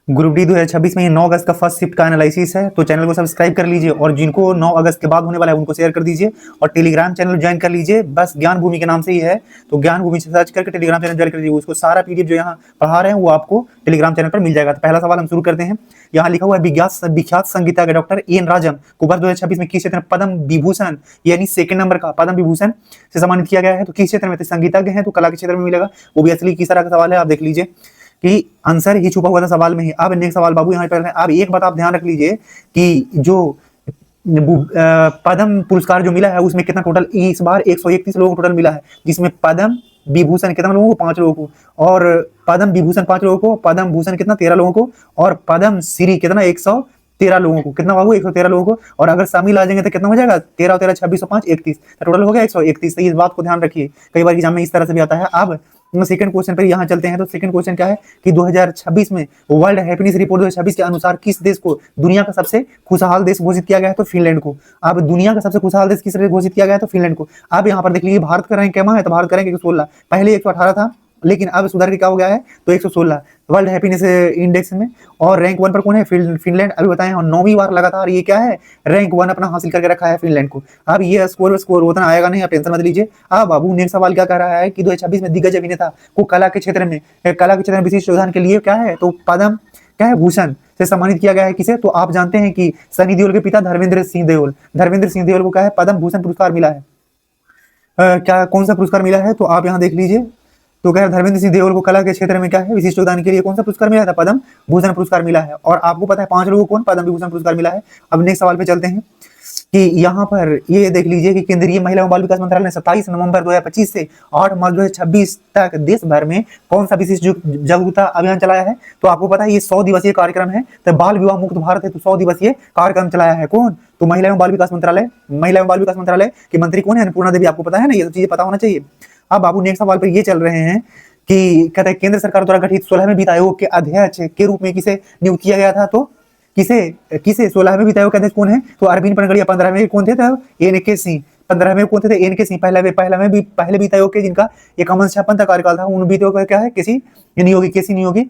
Group D 2026 में 9 अगस्त का first shift का एनालिसिस है, तो चैनल को सब्सक्राइब कर लीजिए और जिनको 9 अगस्त के बाद होने वाला है उनको शेयर कर दीजिए और टेलीग्राम चैनल ज्वाइन कर लीजिए। बस ज्ञान भूमि के नाम से ही है, तो ज्ञान भूमि से सर्च करके टेलीग्राम चैनल ज्वाइन कर लीजिए। उसको सारा पीडीएफ जो यहाँ पढ़ा रहे हैं वो आपको टेलीग्राम चैनल पर मिल जाएगा। तो पहला सवाल हम शुरू करते हैं। यहाँ लिखा हुआ है विख्यात संगीतज्ञ डॉक्टर एन राजम को वर्ष 2026 में किस क्षेत्र में पद्म विभूषण यानी सेकंड नंबर का पद्म विभूषण से सम्मानित किया गया है? तो किस क्षेत्र में? तो संगीतज्ञ हैं तो कला के क्षेत्र में मिलेगा। वो भी असली किस तरह का सवाल है आप देख लीजिए कि आंसर ही छुपा हुआ था सवाल में ही। अब नेक्स्ट सवाल बाबू यहाँ पर है। अब एक बात आप ध्यान रख लीजिए कि जो पद्म पुरस्कार जो मिला है उसमें कितना टोटल इस बार 131 लोगों को टोटल मिला है, जिसमें पद्म विभूषण कितना लोगों को? 5 लोगों को, और पद्म विभूषण 5 लोगों को, पद्म भूषण कितना? 13 लोगों को, और पद्म श्री कितना? 113 लोगों को। कितना बाबू? 113 लोगों को। और अगर शामिल आ जाएंगे तो कितना हो जाएगा? 13 और 13 26 और 5 31, तो टोटल हो गया 131। तो इस बात को ध्यान रखिए, कई बार एग्जाम में इस तरह से भी आता है। अब सेकंड क्वेश्चन पर यहाँ चलते हैं। तो सेकंड क्वेश्चन क्या है कि 2026 में वर्ल्ड हैप्पीनेस रिपोर्ट 2026 के अनुसार किस देश को दुनिया का सबसे खुशहाल देश घोषित किया गया है? तो फिनलैंड को। अब दुनिया का सबसे खुशहाल देश किस घोषित किया गया है? तो फिनलैंड को। अब यहाँ पर देख लीजिए भारत का रैंक क्या है? तो भारत का रैंक 116, पहले 118 था लेकिन अब सुधार के क्या हो गया है? तो 116 वर्ल्ड हैप्पीनेस इंडेक्स में। और रैंक 1 पर कौन है? फिनलैंड। अभी बताएं, और 9वीं बार लगातार ये क्या है? रैंक 1 अपना हासिल करके रखा है फिनलैंड को। अब ये स्कोर उतना आएगा नहीं, आप टेंशन मत लीजिए। अब बाबू नेक्स्ट सवाल क्या कह रहा है कि 2026 में दिग्गज अभिनेता को कला के क्षेत्र में विशिष्ट योगदान के लिए क्या है? तो पद्म क्या है? भूषण से सम्मानित किया गया है। किसे? तो आप जानते हैं कि सनी देओल के पिता धर्मेंद्र सिंह देओल को क्या है? पद्म भूषण पुरस्कार मिला है। क्या कौन सा पुरस्कार मिला है? तो आप यहाँ देख लीजिए। तो क्या धर्मेंद्र सिंह देओल को कला के क्षेत्र में क्या है? विशिष्ट योगदान के लिए कौन सा पुरस्कार मिला था? पद्म भूषण पुरस्कार मिला है। और आपको पता है 5 लोगों को कौन पद्म विभूषण पुरस्कार मिला है। अब नेक्स्ट सवाल पे चलते हैं कि यहाँ पर ये देख लीजिए कि केंद्रीय महिला एवं बाल विकास मंत्रालय ने 27 नवंबर 2025 से 8 मार्च 2026 तक देश भर में कौन सा विशिष्ट जागरूकता अभियान चलाया है? तो आपको पता है ये 100 दिवसीय कार्यक्रम है। तो बाल विवाह मुक्त भारत है, तो 100 दिवसीय कार्यक्रम चलाया है। कौन? तो महिला एवं बाल विकास मंत्रालय की मंत्री कौन है? अन्नपूर्णा देवी। आपको पता है ना, ये सब चीजें पता होना चाहिए। अब बाबू नेक्स्ट सवाल पर ये चल रहे हैं कि कहते हैं केंद्र सरकार द्वारा गठित 16वें वित्त आयोग के अध्यक्ष के रूप में किसे नियुक्त किया गया था? तो किसे 16वें वित्त आयोग के अध्यक्ष कौन है? तो अरविंद पनगड़िया। 15वें कौन थे? तो एन.के. सिंह। 15वें कौन थे? एन.के. सिंह। पहले वित्त आयोग के जिनका 51 तक कार्यकाल था, उन वित्त आयोग का क्या है? केसी नियोगी।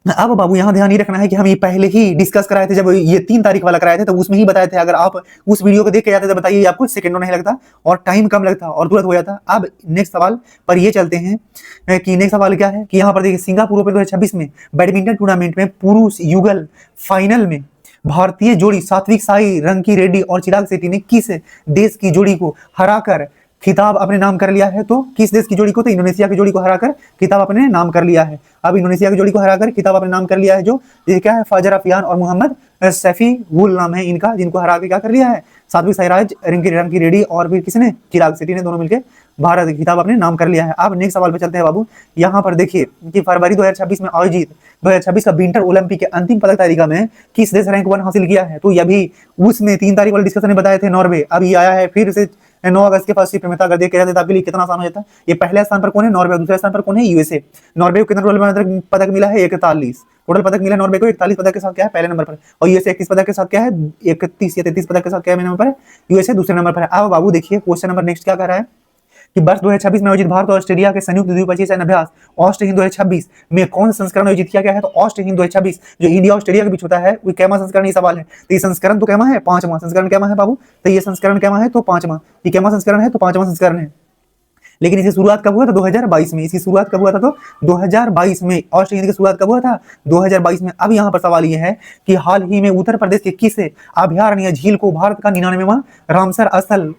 अब बाबू यहाँ ध्यान ये रखना है कि हम ये पहले ही डिस्कस कराए थे, जब ये 3 तारीख वाला कराए थे तो उसमें ही बताए थे। अगर आप उस वीडियो को देख के जाते तो बताइए आपको सेकंडों नहीं लगता और टाइम कम लगता और तुरंत हो जाता। अब नेक्स्ट सवाल पर ये चलते हैं कि नेक्स्ट सवाल क्या है कि यहाँ पर देखिए सिंगापुर ओपन 2026 में बैडमिंटन टूर्नामेंट में पुरुष युगल फाइनल में भारतीय जोड़ी सात्विक साई रंकी रेड्डी और चिराग शेट्टी ने किस देश की जोड़ी को हराकर खिताब अपने नाम कर लिया है? तो किस देश की जोड़ी को? तो इंडोनेशिया की जोड़ी को हराकर खिताब अपने नाम कर लिया है। अब इंडोनेशिया की जोड़ी को हराकर खिताब अपने नाम कर लिया है, जो ये क्या है? फजर अफियान और मोहम्मद सैफीउल नाम है इनका, जिनको हरा के क्या कर लिया है? सात्विक साईराज रंकी रेड्डी और फिर किसने? चिराग शेट्टी ने, दोनों मिलकर भारत खिताब अपने नाम कर लिया है। अब नेक्स्ट सवाल पे चलते हैं बाबू। यहाँ पर देखिए कि फरवरी 2026 में आयोजित 2026 का विंटर ओलंपिक के अंतिम पदक तालिका में किस देश रैंक 1 हासिल किया है? तो ये भी उसमें 3 तारीख वाले डिस्कशन में बताए थे, नॉर्वे। अब ये आया है फिर से 9 अगस्त के फर्स्ट शिफ्ट में। अगर देख के जाते तो आपके लिए कितना आसान हो जाता। ये पहले स्थान पर कौन है? नॉर्वे। दूसरे स्थान पर कौन है? यूएसए। नॉर्वे को कितना टोटल पदक मिला है? 41 टोटल पदक मिला नॉर्वे को। 41 पदक के साथ क्या है? पहले नंबर पर। और यूएसए 31 पदक के साथ क्या है? 31 या 33 पदक के साथ क्या है नंबर पर? यूएसए दूसरे नंबर पर है। अब बाबू देखिए क्वेश्चन नंबर नेक्स्ट क्या कर रहा है कि वर्ष 2026 में आयोजित भारत और ऑस्ट्रेलिया के संयुक्त द्विपक्षीय सैन्य अभ्यास ऑस्ट हिंद 2026 में कौन सा संस्करण आयोजित किया गया है? तो ऑस्ट हिंद 2026 जो इंडिया ऑस्ट्रेलिया के बीच होता है वो कैमा संस्करण? ये सवाल है। तो ये संस्करण तो कैमा है? 5वां संस्करण कैमा है बाबू? तो ये संस्करण कैमा है? तो 5वां। ये कैमा संस्करण है? तो 5वां संस्करण है। लेकिन इसकी शुरुआत कब हुआ था? 2022 में। इसकी शुरुआत कब हुआ था? तो 2022 में। ऑस्ट हिंद की शुरुआत कब हुआ था? 2022 में। अब यहाँ पर सवाल ये है कि हाल ही में उत्तर प्रदेश के किस अभयारण्य झील को भारत का 99वां रामसर स्थल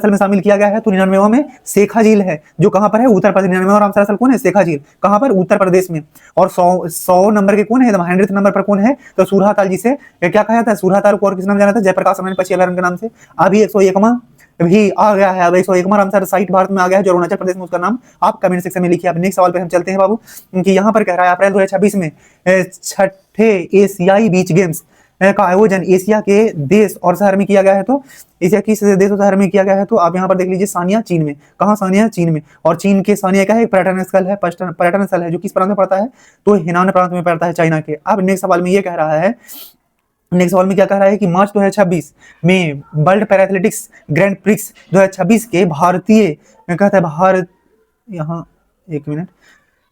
में शामिल किया गया है? तो 99वां में शेखा झील है, जो कहां पर है? उत्तर प्रदेश। 99वां रामसर स्थल कौन है? शेखा झील। कहां पर? उत्तर प्रदेश में। और 100 नंबर के कौन है? 100th नंबर पर कौन है? तो सूरहाताल, जिसे क्या कहा जाता है? सूरहाताल को और किस नाम जाना था? जयप्रकाश नारायण पक्षी अभयारण्य के नाम से। अभी 101वां भी आ गया है। अब 101वां रामसर साइट भारत में आ गया है, जो अरुणाचल प्रदेश में। उसका नाम आप कमेंट सेक्शन में लिखिए। अब नेक्स्ट सवाल पे हम चलते हैं बाबू कि यहाँ पर कह रहा है अप्रैल 2026 में 6ठे एशियाई बीच गेम्स का आयोजन एशिया के देश और शहर में किया गया है। तो एशिया किस देश और शहर में किया गया है? तो आप यहाँ पर देख लीजिए सानिया चीन में। कहाँ? सानिया चीन में। और चीन के सानिया क्या है? पर्यटन स्थल है जो किस प्रांत में पड़ता है? तो हेनान प्रांत में पड़ता है, चाइना के। अब नेक्स्ट सवाल में ये कह रहा है, नेक्स्ट सवाल में क्या कह रहा है कि मार्च 2026 में वर्ल्ड पैराथलेटिक्स ग्रैंड प्रिक्स 2026 के भारतीय कहता है भारत, यहाँ एक मिनट,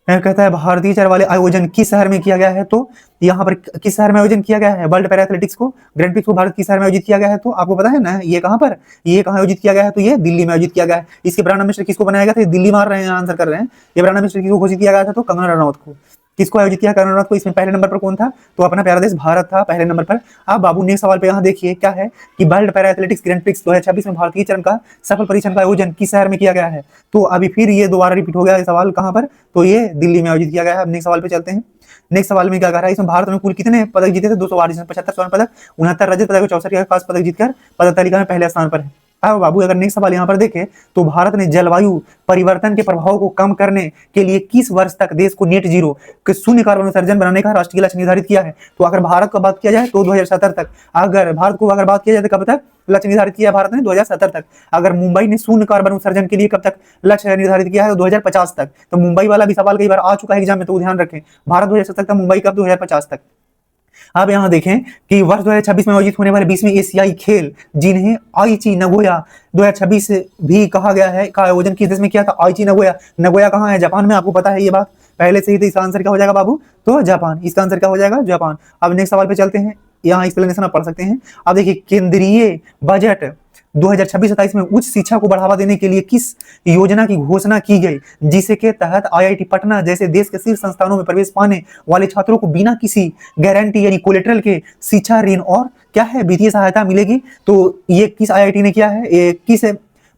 कहता है भारतीय चर वाले आयोजन किस शहर में किया गया है, तो यहाँ पर किस शहर में आयोजन किया गया है, वर्ल्ड पैरा एथलेटिक्स को, ग्रैंड प्रिक्स को भारत किस शहर में आयोजित किया गया है, तो आपको पता है ना ये कहाँ पर, ये कहाँ आयोजित किया गया है, तो ये दिल्ली में आयोजित किया गया है। इसके ब्रांड एम्बेसडर किसको बनाया गया था, दिल्ली मार रहे हैं, आंसर कर रहे हैं, ये ब्रांड एम्बेसडर किसको घोषित किया गया था, तो कंगना रनौत को। किसको आयोजित किया, कंगना रनौत को। इसमें पहले नंबर पर कौन था, तो अपना प्यारा देश भारत था पहले नंबर पर। अब बाबू नेक्स्ट सवाल पे यहाँ देखिए क्या है कि world para athletics grand prix 2026 में भारतीय चरण का सफल परीक्षण का आयोजन किस शहर में किया गया है, तो अभी फिर ये दोबारा रिपीट हो गया सवाल, कहाँ पर, तो ये दिल्ली में आयोजित किया गया है। अब नेक्स्ट सवाल पे चलते हैं। नेक्स्ट सवाल में क्या कह रहा है, इसमें भारत में कुल कितने पदक जीते थे, 208, जिसमें 75 स्वर्ण पदक, 69 रजत पदक, 64 कांस्य पदक जीतकर पदक तालिका में पहले स्थान पर है। अब बाबू अगर नेक्स्ट सवाल यहाँ पर देखें तो भारत ने जलवायु परिवर्तन के प्रभाव को कम करने के लिए किस वर्ष तक देश को नेट जीरो के शून्य कार्बन उत्सर्जन बनाने का राष्ट्रीय लक्ष्य निर्धारित किया है, तो अगर भारत को बात किया जाए तो 2070 तक, अगर भारत को अगर बात किया जाए तो कब तक लक्ष्य निर्धारित किया है भारत ने, 2070 तक। अगर मुंबई ने शून्य कार्बन उत्सर्जन के लिए कब तक लक्ष्य निर्धारित किया है, तो 2050 तक। तो मुंबई वाला भी सवाल कई बार आ चुका है एग्जाम में, तो ध्यान रखें, भारत 2070 तक, मुंबई कब, 2050 तक। अब यहाँ देखें कि वर्ष 2026 में आयोजित होने वाले 20वें एशियाई खेल जिन्हें आईची नगोया 2026 भी कहा गया है, का आयोजन किस देश में किया था, आईची नगोया। नगोया कहाँ है, जापान में, आपको पता है ये बात पहले से ही, तो इसका आंसर क्या हो जाएगा बाबू, तो जापान। इसका आंसर क्या हो जाएगा, जापान। अब नेक्स्ट सवाल पे चलते हैं, यहाँ एक्सप्लेनेशन आप पढ़ सकते हैं। अब देखिए केंद्रीय बजट 2026-27 में उच्च शिक्षा को बढ़ावा देने के लिए किस योजना की घोषणा की गई, जिसे के तहत आईआईटी पटना जैसे देश के शीर्ष संस्थानों में प्रवेश पाने वाले छात्रों को बिना किसी गारंटी यानी कोलेटरल के शिक्षा ऋण और क्या है वित्तीय सहायता मिलेगी। तो ये किस आईआईटी ने किया है, ये किस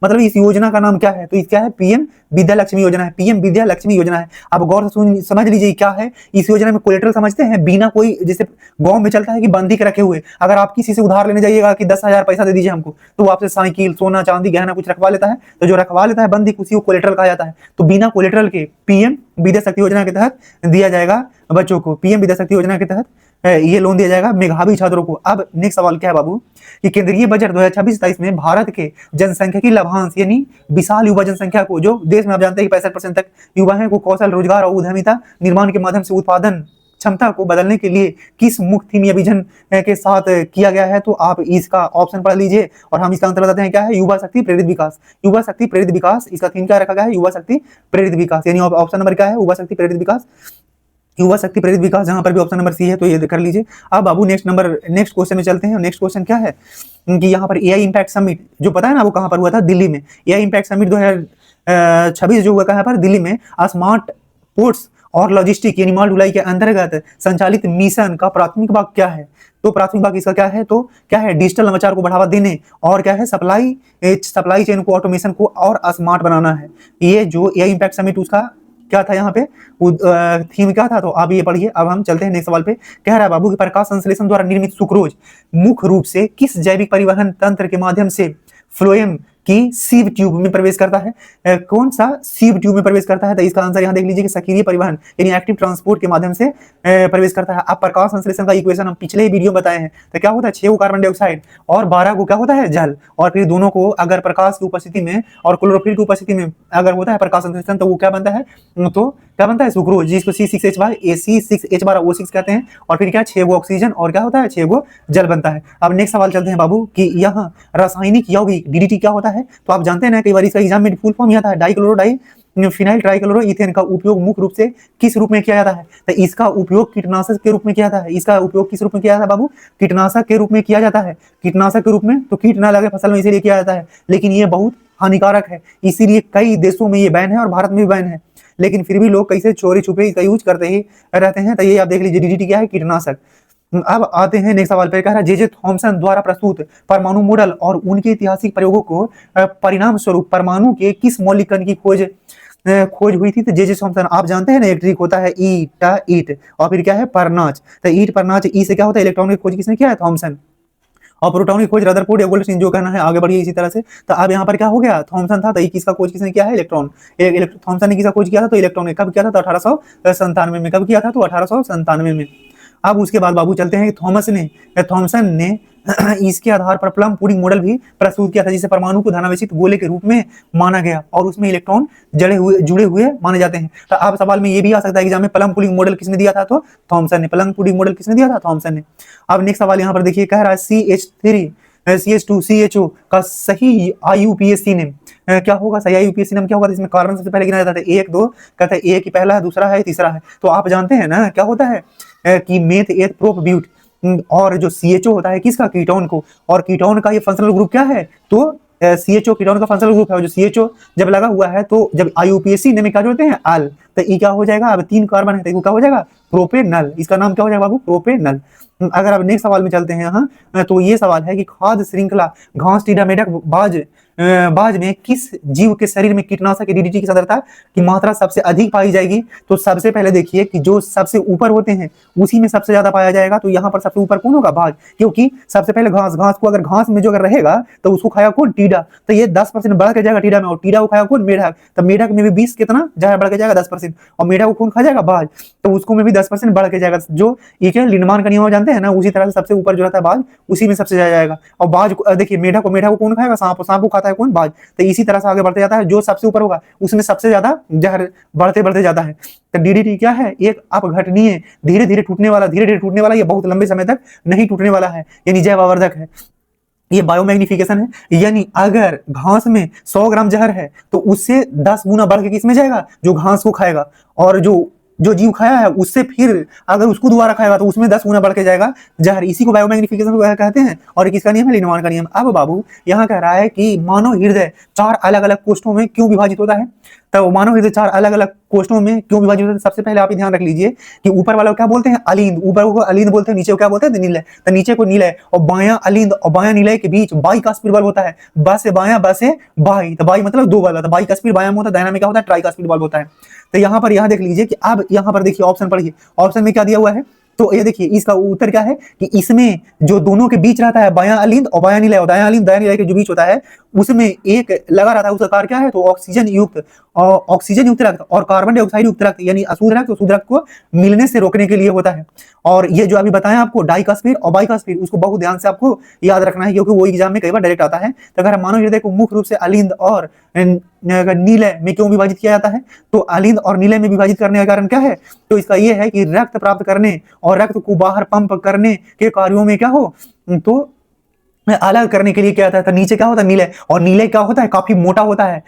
मतलब इस योजना का नाम क्या है, तो क्या है, पीएम विद्या लक्ष्मी योजना है, पीएम विद्या लक्ष्मी योजना है। अब गौर से समझ लीजिए क्या है इस योजना में, कोलेटरल समझते हैं, बिना कोई, जैसे गांव में चलता है कि बंदी के रखे हुए, अगर आप किसी से उधार लेने जाइएगा कि 10,000 पैसा दे दीजिए हमको, तो वो आपसे साइकिल, सोना, चांदी, गहना कुछ रखवा लेता है, तो जो रखवा लेता है बंदी, उसी को कोलेटरल कहा जाता है। तो बिना कोलेटरल के पीएम विद्या शक्ति योजना के तहत दिया जाएगा बच्चों को, पीएम विद्या शक्ति योजना के तहत ये लोन दिया जाएगा मेधावी छात्रों को। अब नेक्स्ट सवाल क्या है बाबू कि केंद्रीय बजट 2026-27 में भारत के जनसंख्या की लाभांश यानी विशाल युवा जनसंख्या को, जो देश में आप जानते हैं कि 65% तक युवा हैं, को कौशल, रोजगार और उद्यमिता निर्माण के माध्यम से उत्पादन क्षमता को बदलने के लिए किस मुख्य थीम या विजन के साथ किया गया है, तो आप इसका ऑप्शन पढ़ लीजिए और हम इसका आंसर बताते हैं क्या है, युवा शक्ति प्रेरित विकास। युवा शक्ति प्रेरित विकास, इसका थीम क्या रखा गया है, युवा शक्ति प्रेरित विकास, यानी ऑप्शन नंबर क्या है, युवा शक्ति प्रेरित विकास, युवा शक्ति प्रेरित विकास, जहां पर भी ऑप्शन नंबर सी है तो ये कर लीजिए। अब बाबू नेक्स्ट क्वेश्चन में चलते हैं। नेक्स्ट क्वेश्चन क्या है कि यहाँ पर एआई इम्पैक्ट समिट जो पता है ना वो कहाँ पर हुआ था, दिल्ली में। एआई इम्पैक्ट समिट 2026 जो हुआ कहाँ पर, दिल्ली में। स्मार्ट पोर्ट्स और लॉजिस्टिक यानी माल ढुलाई के अंतर्गत संचालित मिशन का प्राथमिक भाग क्या है, तो प्राथमिक भाग इसका क्या है, तो क्या है, डिजिटल नवाचार को बढ़ावा देने और क्या है, सप्लाई चेन को, ऑटोमेशन को और स्मार्ट बनाना है। ये जो एआई इम्पैक्ट समिट उसका क्या था, यहाँ पे थीम क्या था, तो आप ये पढ़िए। अब हम चलते हैं नेक्स्ट सवाल पे। कह रहा है बाबू कि प्रकाश संश्लेषण द्वारा निर्मित सुक्रोज मुख्य रूप से किस जैविक परिवहन तंत्र के माध्यम से फ्लोएम की सीव ट्यूब में प्रवेश करता है, कौन सा सीव ट्यूब में प्रवेश करता है, तो इसका आंसर यहाँ देख लीजिए कि सक्रिय परिवहन यानी एक्टिव ट्रांसपोर्ट के माध्यम से प्रवेश करता है। अब प्रकाश संश्लेषण का इक्वेशन हम पिछले ही वीडियो में बताए हैं, तो क्या होता है, 6 को कार्बन डाइऑक्साइड और 12 को क्या होता है, जल, और फिर दोनों को अगर प्रकाश की उपस्थिति में और क्लोरोफिल की उपस्थिति में अगर होता है प्रकाश संश्लेषण, तो वो क्या बनता है, तो क्या बनता है, सुक्रोज, जिसको C6H5AC6H12O6 कहते हैं, और फिर क्या 6 गो ऑक्सीजन और क्या होता है 6 गो जल बनता है। अब नेक्स्ट सवाल चलते हैं बाबू कि यहाँ रासायनिक यौगिक डीडीटी क्या होता है, तो आप जानते हैं ना कई बार इसका एग्जाम में फुल फॉर्म आता है डाइक्लोरोडाई फिनाइल ट्राइक्लोरो इथेन का उपयोग मुख्य रूप से किस रूप में किया जाता है, तो इसका उपयोग कीटनाशक के रूप में किया जाता है। इसका उपयोग किस रूप में किया जाता है बाबू, कीटनाशक के रूप में किया जाता है, कीटनाशक के रूप में, तो कीट ना लगे फसल में इसीलिए किया जाता है, लेकिन ये बहुत हानिकारक है, इसीलिए कई देशों में ये बैन है और भारत में भी बैन है, लेकिन फिर भी लोग कैसे चोरी छुपे इसका यूज करते ही रहते हैं। तो ये आप देख लीजिए डीडीटी क्या है, कीटनाशक। अब आते हैं नेक्स्ट सवाल पे। कह रहा है जे थॉमसन द्वारा प्रस्तुत परमाणु मॉडल और उनके ऐतिहासिक प्रयोगों को परिणाम स्वरूप परमाणु के किस मौलिक कण की खोज हुई थी, तो जे थॉमसन आप जानते हैं ना एक ट्रिक होता है ईट और फिर क्या है परनाच, तो ईट परनाच, ई से क्या होता है इलेक्ट्रॉन की खोज किसने किया है, थॉमसन, और प्रोटॉन की खोज रदरफोर्ड या गोल्डस्टीन, जो कहना है आगे बढ़िए इसी तरह से। तो अब यहाँ पर क्या हो गया, थॉमसन था, तो किसका खोज किसने किया है, इलेक्ट्रॉन। थॉमसन ने किसका खोज किया था, तो इलेक्ट्रॉन ने कब किया था, तो 1897 में। कब किया था, तो 1897 में। अब उसके बाद बाबू चलते हैं थॉमसन ने इसके आधार पर प्लम पुडिंग मॉडल भी प्रस्तुत किया था, जिसे परमाणु को धनावेशित गोले के रूप में माना गया और उसमें इलेक्ट्रॉन जुड़े हुए माने जाते हैं। तो अब सवाल में ये भी आ सकता है एग्जाम में, प्लम पुडिंग मॉडल किसने दिया था, तो थॉमसन ने। प्लम पुडिंग मॉडल किसने दिया था, थॉमसन ने। अब नेक्स्ट सवाल यहाँ पर देखिए, कह रहा है CH2CHO का सही IUPAC नेम क्या होगा, सही यूपीएससी में क्या होगा, इसमें कार्बन सबसे पहले गिना जाता है, 1 2, कहता है एक ही पहला है, दूसरा है, तीसरा है। तो आप जानते हैं ना क्या होता है कि मेथ एथ प्रोप ब्यूट, और जो CHO होता है किसका, कीटोन को, और कीटोन का ये फंक्शनल ग्रुप क्या है, तो CHO कीटोन का फंक्शनल ग्रुप है। जो CHO जब लगा हुआ है तो जब IUPAC ने में क्या जोड़ते हैं, अल, तो ये क्या हो जाएगा, अब 3 कार्बन है तो क्या हो जाएगा, प्रोपेनल। इसका नाम क्या हो जाएगा बाबू, प्रोपेनल। अगर अब नेक्स्ट सवाल में चलते हैं यहाँ, तो ये सवाल है कि खाद्य श्रृंखला घास, टीडा, मेढक, बाज में किस जीव के शरीर में कीटनाशक DDT की सांद्रता की मात्रा सबसे अधिक पाई जाएगी। तो सबसे पहले देखिए कि जो सबसे ऊपर होते हैं उसी में सबसे ज्यादा पाया जाएगा। तो यहाँ पर सबसे ऊपर कौन होगा, बाज, क्योंकि सबसे पहले घास, घास को अगर घास में जो अगर रहेगा तो उसको खाया कौन, टीडा, तो ये 10% बढ़ के जाएगा टीडा में, और टीडा को खाया कौन, मेढक, तो मेढक में भी 20 कितना ज्यादा बढ़ के जाएगा, 10%, और मेढक को कौन खा जाएगा, बाज, तो उसको में भी 10% बढ़ के जाएगा। जो ये क्या लिंडमान का नियम जानते हैं ना, उसी तरह से सबसे ऊपर जो रहता है बाज, उसी में सबसे ज्यादा जाएगा। और बाज देखिए, मेढक को कौन खाएगा, सांप, सांप को खाता है कौन, बाज। तो इसी तरह से आगे बढ़ते जाता है, जो सबसे ऊपर होगा उसमें सबसे ज्यादा जहर बढ़ते बढ़ते जाता है। तो DDT क्या है, एक अपघटनीय, धीरे धीरे टूटने वाला, धीरे धीरे टूटने वाला, ये बहुत लंबे समय तक नहीं टूटने वाला है, यानी जैव आवर्धक है। ये बायोमैग्निफिकेशन है, यानी अगर घास में 100 ग्राम जहर है तो उससे 10 गुना बढ़ के किसमें जाएगा, जो घास को खाएगा, और जो जीव खाया है उससे फिर अगर उसको दोबारा खाएगा तो उसमें 10 गुना बढ़ के जाएगा जहर। इसी को बायोमैग्निफिकेशन कहते हैं। और किसका नियम है, लिनमान का नियम। अब बाबू यहाँ कह रहा है कि मानव हृदय 4 अलग अलग कोष्ठों में क्यों विभाजित होता है। तो मानव हृदय 4 अलग अलग कोष्ठों में क्यों विभाजित होता है, सबसे पहले आप ध्यान रख लीजिए कि ऊपर वाला को क्या बोलते हैं, अलिंद, ऊपर को अलिंद बोलते हैं, नीचे को क्या बोलते हैं, निलय। तो नीचे को निलय और बायां अलिंद और बायां निलय के बीच बाई का स्पीड बल होता है, बा से बायां, बा से बाई, तो बाई मतलब 2 बल, तो बाई का स्पीड बायां में होता है, दायां में क्या होता है, ट्राई का स्पीड बल होता है। तो यहाँ पर देख लीजिए कि अब यहाँ पर देखिए ऑप्शन पढ़िए, ऑप्शन में क्या दिया हुआ है, तो ये देखिए इसका उत्तर क्या है कि इसमें जो दोनों के बीच रहता है बायां अलिंद और बायां निलय, और दायां अलिंद दायां निलय के जो बीच होता है उसमें एक लगा रहता है, उसका कार्य क्या है, तो ऑक्सीजन युक्त रक्त और कार्बन डाइऑक्साइड युक्त रक्त, यानी अशुद्ध रक्त और शुद्ध रक्त को मिलने से रोकने के लिए होता है। और ये जो अभी बताया आपको डाई का स्पीड और बाई का स्पीड, उसको बहुत ध्यान से आपको याद रखना है, क्योंकि वो एग्जाम में कई बार डायरेक्ट आता है। तो अगर मानव हृदय को मुख्य रूप से अलिंद और नीलय में क्यों विभाजित किया जाता है, तो अलिंद और नीलय में विभाजित करने का कारण क्या है, तो इसका यह है कि रक्त प्राप्त करने और रक्त को बाहर पंप करने के कार्यों में क्या हो, तो अलग करने के लिए क्या होता है। तो नीचे क्या होता है, नीले, और नीले क्या होता है, काफी मोटा होता है।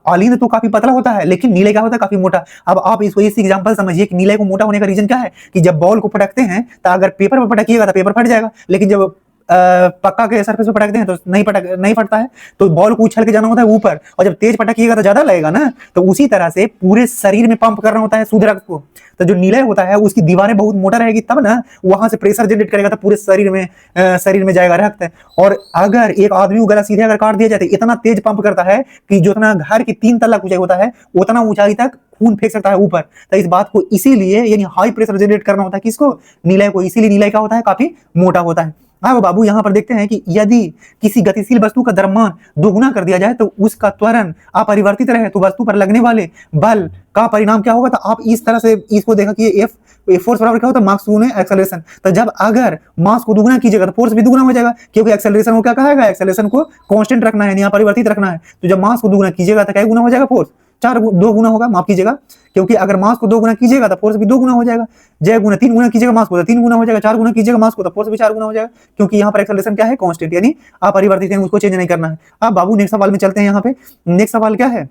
अलिंद तो काफी पतला होता है, लेकिन नीले क्या होता है, काफी मोटा। अब आप इसको इस एग्जांपल समझिए कि नीले को मोटा होने का रीजन क्या है, कि जब बॉल को पटकते हैं तो अगर पेपर पर पटकिएगा तो पेपर फट जाएगा, लेकिन जब पक्का के सरफेस पे पटकते हैं तो नहीं फटता है। तो बॉल को उछल के जाना होता है ऊपर, और जब तेज पटकिएगा तो ज्यादा लगेगा ना। तो उसी तरह से पूरे शरीर में पंप करना होता है शुद्ध रक्त को। तो जो नीलय होता है उसकी दीवारें बहुत मोटा रहेगी, तब ना वहां से प्रेशर जनरेट करेगा, तो पूरे शरीर में जाएगा रक्त। और अगर एक आदमी को गला सीधे अगर काट दिया जाए तो इतना तेज पंप करता है कि जितना घर की 3 तल्ला ऊंचाई होता है उतना ऊंचाई तक खून फेंक सकता है ऊपर। तो इस बात को इसीलिए यानी हाई प्रेशर जनरेट करना होता है किसको, नीलय को, इसीलिए नीलय क्या होता है, काफी मोटा होता है। अब बाबू यहाँ पर देखते हैं कि यदि किसी गतिशील वस्तु का द्रव्यमान दोगुना कर दिया जाए तो उसका त्वरण अपरिवर्तित रहे तो वस्तु पर लगने वाले बल का परिणाम क्या होगा। तो आप इस तरह से इसको देखा कि F फोर्स बराबर क्या होता है, मास गुने एक्सेलरेशन। तो जब अगर मास को दुगुना कीजिएगा तो फोर्स भी दुगुना हो जाएगा, क्योंकि एक्सेलरेशन को क्या कहेगा, एक्सेलरेशन को कांस्टेंट रखना है, अपरिवर्तित रखना है। तो जब मास को दुगुना कीजिएगा तो क्या गुना हो जाएगा, फोर्स 2 गुना होगा, माफ कीजिएगा, क्योंकि अगर मास को 2 गुना कीजिएगा तो फोर्स भी 2 गुना हो जाएगा। जय गुना 3 गुना कीजिएगा मास को तो 3 गुना हो जाएगा, 4 गुना कीजिएगा मास को तो फोर्स भी 4 गुना हो जाएगा, क्योंकि यहाँ पर एक्सेलरेशन क्या है, कांस्टेंट, यानी अपरिवर्तित है, उसको चेंज नहीं करना है। अब बाबू नेक्स्ट सवाल में चलते हैं। यहाँ पे नेक्स्ट सवाल क्या है,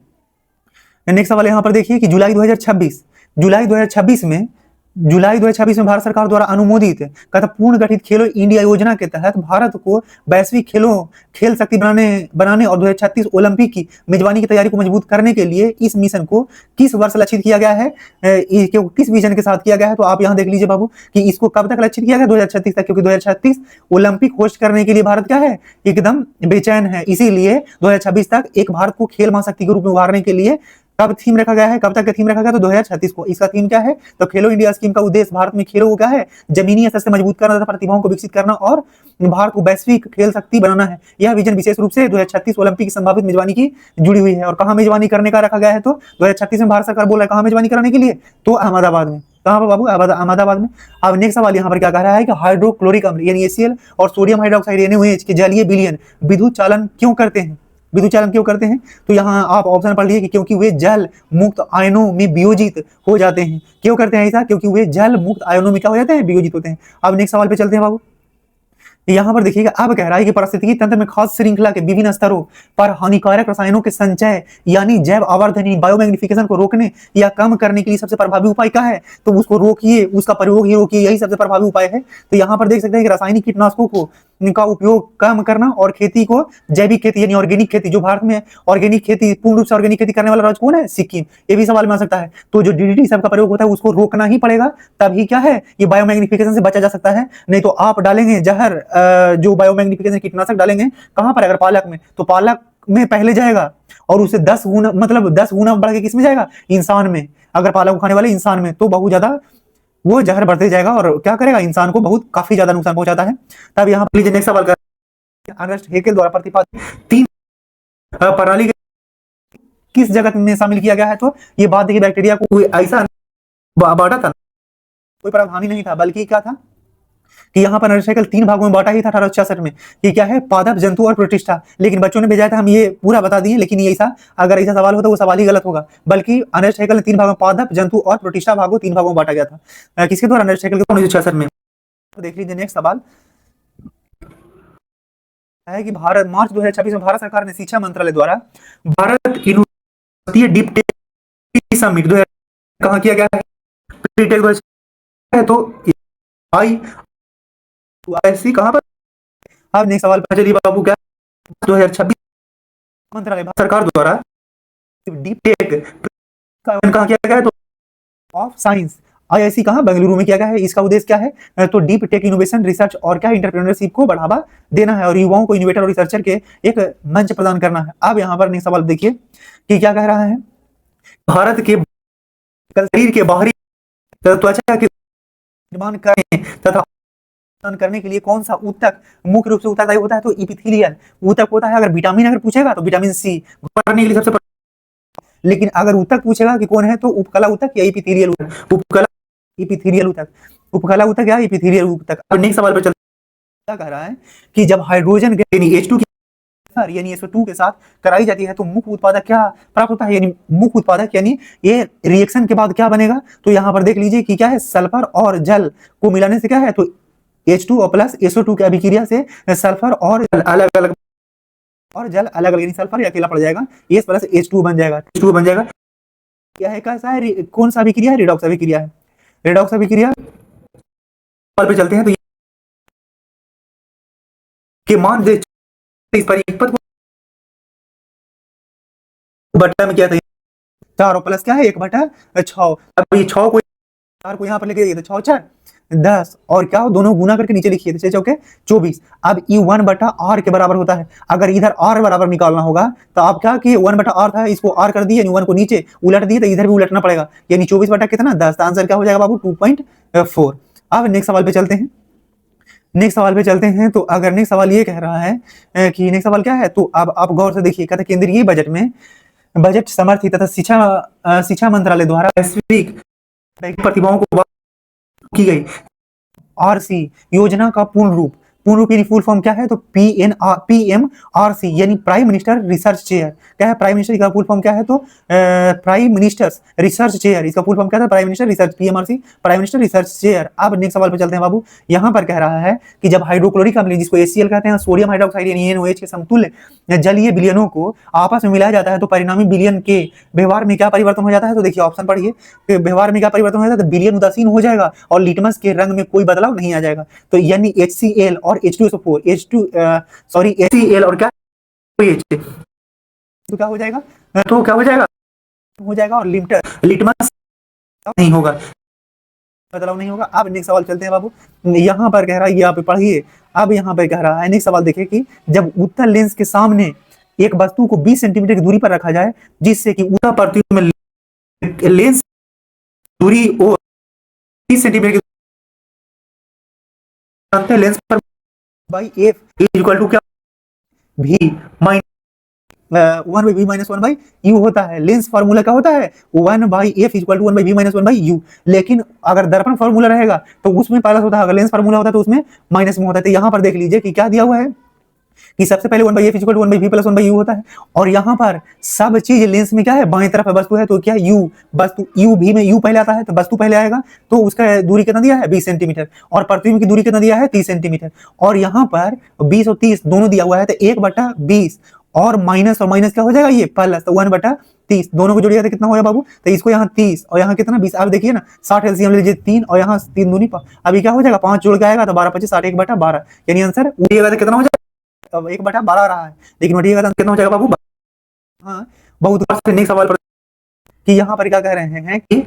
नेक्स्ट सवाल यहाँ पर देखिए कि जुलाई 2026 में भारत सरकार द्वारा अनुमोदित तथा पूर्ण गठित खेलो इंडिया योजना के तहत भारत को वैश्विक खेल शक्ति बनाने और 2036 ओलंपिक की मेजबानी की तैयारी को मजबूत करने के लिए इस मिशन को किस वर्ष लक्षित किया गया है, किस विजन के साथ किया गया है। तो आप यहाँ देख लीजिए बाबू कि इसको कब तक लक्षित किया गया, 2036 तक, क्योंकि 2036 ओलंपिक होस्ट करने के लिए भारत क्या है, एकदम बेचैन है। इसीलिए 2026 तक एक भारत को खेल महाशक्ति के रूप में उभारने के लिए कब थीम रखा गया है, कब तक का थीम रखा गया, तो 2036 को। इसका थीम क्या है, तो खेलो इंडिया स्कीम का उद्देश्य भारत में खेलों को क्या है, जमीनी स्तर से मजबूत करना तथा प्रतिभाओं को विकसित करना और भारत को वैश्विक खेल शक्ति बनाना है। यह विजन विशेष रूप से 2036 ओलंपिक की संभावित मेजबानी की जुड़ी हुई है। और कहां मेजबानी करने का रखा गया है, तो 2036 में भारत सरकार बोल रहा है कहां मेजबानी कराने के लिए, तो अहमदाबाद में। कहां पर बाबू, अहमदाबाद में। अब नेक्स्ट सवाल यहाँ पर क्या कह रहा है कि हाइड्रोक्लोरिक अम्ल यानी HCl और सोडियम हाइड्रोक्साइड NaOH के जलीय विलयन विद्युत चालन क्यों करते हैं। तो यहाँ आप ऑप्शन पढ़ लीजिए कि क्योंकि वे जल मुक्त आयनों में वियोजित हो जाते हैं। क्यों करते हैं ऐसा, क्योंकि वे जल मुक्त आयनों में क्या हो जाते हैं, वियोजित होते हैं। अब नेक्स्ट सवाल पे चलते हैं बाबू। यहाँ पर देखिएगा, अब कह रहा है कि पारिस्थितिकी तंत्र में खाद्य श्रृंखला के विभिन्न स्तरों पर हानिकारक रसायनों के संचय यानी जैव आवर्धन बायोमैग्निफिकेशन को रोकने या कम करने के लिए सबसे प्रभावी उपाय क्या है? तो उसको रोकिए, उसका प्रयोग ही रोकिए, यही सबसे प्रभावी उपाय है। तो यहाँ पर देख सकते हैं कि रासायनिक कीटनाशकों को का उपयोग कम करना और खेती को जैविक खेती यानी ऑर्गेनिक खेती, जो भारत में ऑर्गेनिक खेती पूर्ण रूप से ऑर्गेनिक खेती करने वाला राज्य कौन है? सिक्किम। ये भी सवाल में आ सकता है। तो जो डीडीटी सब का प्रयोग होता है उसको रोकना ही पड़ेगा, तभी क्या है ये बायोमैग्निफिकेशन से बचा जा सकता है। नहीं तो आप डालेंगे जहर, जो बायोमैग्निफिकेशन कीटनाशक डालेंगे कहां पर? अगर पालक में, तो पालक में पहले जाएगा और उससे 10 गुना, मतलब 10 गुना बढ़ के किस में जाएगा? इंसान में। अगर पालक को खाने वाले इंसान में, तो बहुत ज्यादा वो जहर बढ़ते जाएगा और क्या करेगा? इंसान को बहुत काफी ज्यादा नुकसान पहुंचाता है। तब यहाँ पर लीजिए नेक्स्ट सवाल कर, अर्नेस्ट हेकेल द्वारा प्रतिपादित 3 प्रणाली किस जगत में शामिल किया गया है? तो ये बात देखिए, बैक्टीरिया को कोई ऐसा बांटा था, कोई प्रावधान नहीं था, बल्कि क्या था कि यहाँ पर अर्नेस्ट हेकेल 3 भागों में बांटा ही था 1866 में, कि क्या है? पादप, जंतु और प्रतिष्ठा। लेकिन बच्चों ने भेजा था, हम ये पूरा बता दिए, लेकिन ये ऐसा अगर ऐसा सवाल होता वो सवाल ही गलत होगा। बल्कि अर्नेस्ट हेकेल ने 3 भागों, पादप, जंतु और प्रतिष्ठा भागों 3 भागों में बांटा गया था। किसके द्वारा? अर्नेस्ट हेकेल के 1966 में। तो देख लीजिए नेक्स्ट सवाल है कि भारत मार्च 2026 में भारत सरकार ने शिक्षा मंत्रालय द्वारा Bharat university deep tech summit कहाँ किया गया है? है तो आई IISc कहाँ पर? अब नेक्स्ट सवाल पर चलिए बाबू, क्या 2026 मंत्रालय भारत सरकार द्वारा डीप टेक कहाँ किया गया है? तो ऑफ साइंस IISc कहाँ? बेंगलुरु में किया गया है। इसका उद्देश्य क्या है? तो डीप टेक इनोवेशन रिसर्च और क्या इंटरप्रेन्योरशिप को बढ़ावा देना है और युवाओं को इनोवेटर और रिसर्चर के एक मंच प्रदान करना है। अब यहाँ पर नेक्स्ट सवाल देखिए कि क्या कह रहा है, भारत के शरीर के बाहरी त्वचा के निर्माण करें तथा करने के लिए कौन सा ऊतक मुख्य रूप से उत्तरदायी होता है? तो इपिथेलियल ऊतक होता है। अगर विटामिन अगर पूछेगा तो विटामिन सी करने के लिए सबसे, लेकिन अगर ऊतक पूछेगा कि कौन है तो उपकला ऊतक या इपिथेलियल ऊतक, उपकला इपिथेलियल ऊतक, उपकला ऊतक या इपिथेलियल ऊतक। अब नेक्स्ट सवाल पर चलते क्या कह रहा है कि जब हाइड्रोजन यानी H2 की यानी SO2 के साथ कराई जाती है तो मुख्य उत्पादक क्या प्राप्त होता है? यानी मुख्य उत्पादक यानी ये रिएक्शन के बाद क्या बनेगा? तो यहाँ पर देख लीजिए कि क्या है, सल्फर और जल को मिलाने से क्या है, तो H2O प्लस SO2 की अभिक्रिया से सल्फर और अलग अलग और जल अलग अलग यानी सल्फर अकेला पड़ जाएगा, S प्लस H2 बन जाएगा, H2 बन जाएगा। क्या है, कैसा है, कौन सा अभिक्रिया है? रिडॉक्स अभिक्रिया है, रिडॉक्स अभिक्रिया पे चलते हैं तो के मान दे इस परिपथ बटा में क्या था 4 प्लस क्या है 1/6। अब ये 6 को 4 को यहाँ पर लेके तो 6 4 10 और क्या हो दोनों गुना करके नीचे लिखिए 6 चौके 24। अब ये 1/r के बराबर होता है। अगर इधर r बराबर निकालना होगा तो आप क्या किए 1/r था इसको r कर दिए यानी 1 को नीचे उलट दिए तो इधर भी उलटना पड़ेगा यानी 24 बटा कितना 10। आंसर क्या हो जाएगा बाबू 2.4। अब नेक्स्ट सवाल पे चलते हैं। नेक्स्ट सवाल पे चलते हैं तो अगर नेक्स्ट सवाल ये कह रहा है कि नेक्स्ट सवाल क्या है तो अब आप गौर से देखिए कहते केंद्रीय बजट में बजट समर्थित तथा शिक्षा मंत्रालय द्वारा वैश्विक प्रतिभाओं को की गई आरसी योजना का पूर्ण रूप यानी फुल फॉर्म क्या है तो PMRC यानी प्राइम मिनिस्टर रिसर्च चेयर। क्या है प्राइम मिनिस्टर का फुल फॉर्म क्या है तो प्राइम मिनिस्टर्स रिसर्च चेयर, इसका फुल फॉर्म क्या था prime minister research PMRC prime minister research chair. अब नेक्स्ट सवाल पे चलते हैं बाबू। यहाँ पर कह रहा है कि जब हाइड्रोक्लोरिक अम्ल जिसको HCl कहते हैं सोडियम हाइड्रोक्साइड यानी NaOH के समतुल्य जलीय विलयनों को आपस में मिलाया जाता है तो परिणामी विलयन के व्यवहार में क्या परिवर्तन हो जाता है तो देखिए ऑप्शन पढ़िए व्यवहार में क्या परिवर्तन हो जाता है तो विलयन उदासीन हो जाएगा और लिटमस के रंग में कोई बदलाव नहीं आ जाएगा। तो यानी HCl और H2SO4 HCl और क्या तो क्या हो जाएगा तो क्या हो जाएगा और लिटमस नहीं होगा बदलाव नहीं होगा। अब नेक्स्ट सवाल चलते हैं बाबू। यहाँ पर कह रहा है ये आप पढ़िए। अब यहाँ पर कह रहा है नेक्स्ट सवाल देखिए कि जब उत्तल लेंस के सामने एक वस्तु को 20 सेंटीमीटर की दूरी पर रखा जाए जिससे कि उत्तल प्रतिबिंब में लेंस दूरी और 20 सेंटीमीटर की लेंस पर बाई F इक्वल टू क्या V minus 1/V minus 1/U होता है। लेंस फार्मूला क्या होता है 1/F equal to 1/V minus 1/U। लेकिन अगर दर्पण फार्मूला रहेगा तो उसमें प्लस होता है, अगर लेंस फार्मूला होता है तो उसमें माइनस में होता है। तो यहाँ पर देख लीजिए कि क्या दिया हुआ है कि सबसे पहले 1/f equal to 1/v plus 1/u होता है, और यहाँ पर सब चीज लेंस में क्या है, बाएं तरफ है वस्तु है, तो क्या u वस्तु u भी में u पहले आता है, तो वस्तु पहले आएगा, तो उसका दूरी कितना दिया है 20 सेंटीमीटर, और प्रतिबिंब की दूरी कितना दिया है 30 सेंटीमीटर, और यहाँ पर 20 और 30 दोनों दिया हुआ है, तो 1/20 और माइनस क्या हो जाएगा ये प्लस, तो 1/30 दोनों को जोड़िएगा तो कितना हो जाएगा बाबू, तो इसको यहाँ 30 और यहाँ कितना 20, आप देखिए ना 60 एलसीएम ले लीजिए 3 और यहाँ 3 दूनी अभी क्या हो जाएगा 5 जोड़ के आएगा तो 12 25 60 1/12, यानी आंसर उठिएगा तो कितना हो जाएगा, अब 1/12 रहा है, लेकिन उठिएगा तो कितना हो जाएगा बाबू। हाँ बहुत नेक्स्ट सवाल पर कि यहाँ पर क्या कह रहे हैं कि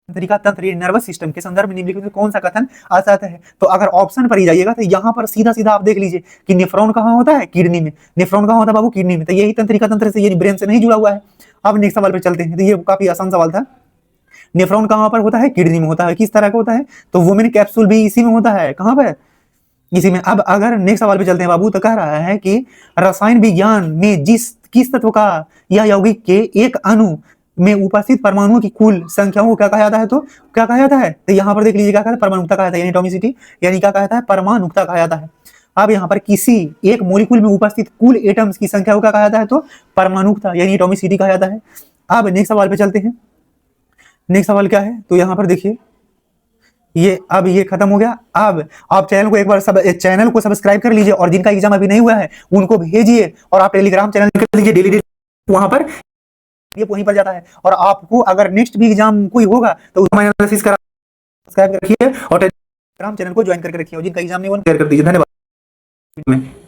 तंत्रिका तंत्र नर्वस सिस्टम के संदर्भ में निम्नलिखित में कौन सा कथन असत्य है, तो अगर ऑप्शन पर ही जाइएगा तो यहाँ पर सीधा सीधा आप देख लीजिए कि नेफ्रॉन कहाँ होता है, किडनी में, नेफ्रॉन कहाँ होता है बाबू, किडनी में, तो यही तंत्रिका तंत्र से यानी ब्रेन से नहीं जुड़ा हुआ है। अब नेक्स्ट सवाल पर चलते हैं, तो ये काफी आसान सवाल था, नेफ्रॉन कहाँ पर होता है, किडनी में होता है, किस तरह का होता है, तो वुमेन कैप्सूल भी इसी में होता है, कहाँ पर, इसी में। अब अगर नेक्स्ट सवाल पे चलते हैं बाबू, तो कह रहा है कि रसायन विज्ञान में किस तत्व का या यौगिक के एक अणु में उपस्थित परमाणुओं की कुल संख्याओं को क्या कहा जाता है, तो क्या कहा जाता है, तो यहाँ पर देख लीजिए क्या कहता है, परमाणुकता कहा जाता है, यानी एटॉमिसिटी, यानी क्या कहता है, परमाणुकता कहा जाता है। अब यहाँ पर किसी एक मॉलिक्यूल में उपस्थित कुल एटम्स की संख्या को क्या कहा जाता है, तो परमाणुकता यानी एटॉमिसिटी कहा जाता है। अब नेक्स्ट सवाल पे चलते हैं, नेक्स्ट सवाल क्या है, तो यहाँ पर देखिए ये अब ये खत्म हो गया। अब आप चैनल को एक बार चैनल को सब्सक्राइब कर लीजिए, और जिनका एग्जाम अभी नहीं हुआ है उनको भेजिए, और आप टेलीग्राम चैनल कर लीजिए डेली, वहां पर ये वहीं पर जाता है, और आपको अगर नेक्स्ट भी एग्जाम कोई होगा तो उसका एनालिसिस करा, सब्सक्राइब रखिए और टेलीग्राम चैनल को ज्वाइन करके रखिए, और जिनका एग्जाम नहीं हुआ शेयर कर दीजिए। धन्यवाद।